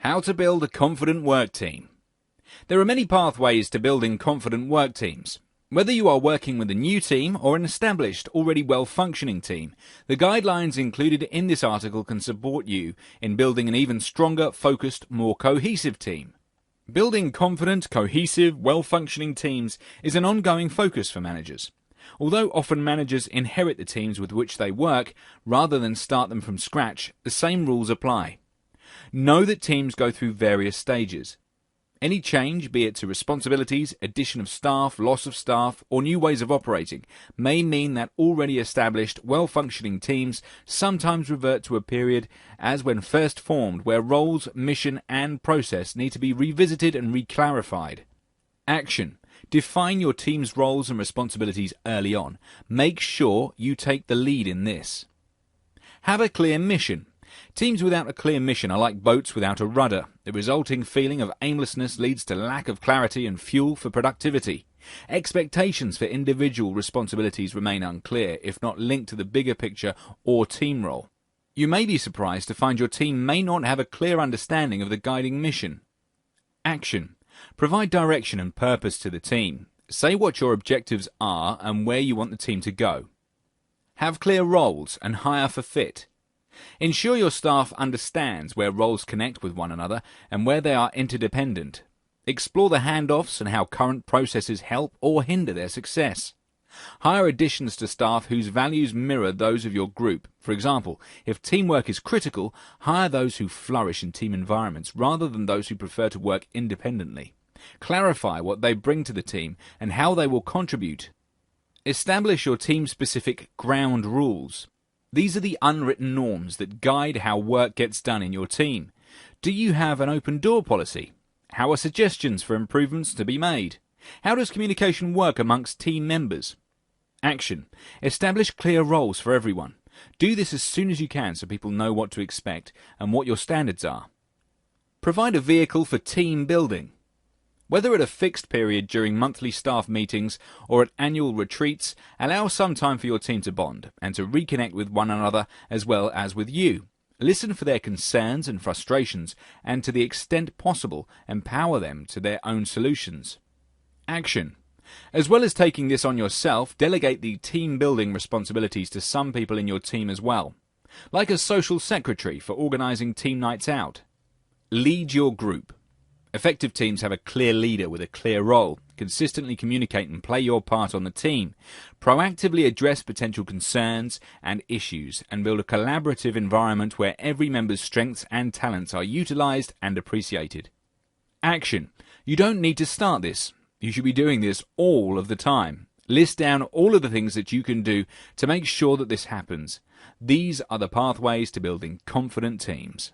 How to build a confident work team. There are many pathways to building confident work teams. Whether you are working with a new team or an established, already well-functioning team, the guidelines included in this article can support you in building an even stronger, focused, more cohesive team. Building confident, cohesive, well-functioning teams is an ongoing focus for managers. Although often managers inherit the teams with which they work, rather than start them from scratch, the same rules apply. Know that teams go through various stages. Any change, be it to responsibilities, addition of staff, loss of staff, or new ways of operating, may mean that already established, well-functioning teams sometimes revert to a period as when first formed, where roles, mission, and process need to be revisited and reclarified. Action. Define your team's roles and responsibilities early on. Make sure you take the lead in this. Have a clear mission. Teams without a clear mission are like boats without a rudder. The resulting feeling of aimlessness leads to lack of clarity and fuel for productivity. Expectations for individual responsibilities remain unclear, if not linked to the bigger picture or team role. You may be surprised to find your team may not have a clear understanding of the guiding mission. Action. Provide direction and purpose to the team. Say what your objectives are and where you want the team to go. Have clear roles and hire for fit. Ensure your staff understands where roles connect with one another and where they are interdependent. Explore the handoffs and how current processes help or hinder their success. Hire additions to staff whose values mirror those of your group. For example, if teamwork is critical, hire those who flourish in team environments rather than those who prefer to work independently. Clarify what they bring to the team and how they will contribute. Establish your team-specific ground rules. These are the unwritten norms that guide how work gets done in your team. Do you have an open door policy? How are suggestions for improvements to be made? How does communication work amongst team members? Action. Establish clear roles for everyone. Do this as soon as you can so people know what to expect and what your standards are. Provide a vehicle for team building. Whether at a fixed period during monthly staff meetings or at annual retreats, allow some time for your team to bond and to reconnect with one another as well as with you. Listen for their concerns and frustrations and, to the extent possible, empower them to their own solutions. Action. As well as taking this on yourself, delegate the team-building responsibilities to some people in your team as well, like a social secretary for organizing team nights out. Lead your group. Effective teams have a clear leader with a clear role. Consistently communicate and play your part on the team. Proactively address potential concerns and issues and build a collaborative environment where every member's strengths and talents are utilized and appreciated. Action. You don't need to start this. You should be doing this all of the time. List down all of the things that you can do to make sure that this happens. These are the pathways to building confident teams.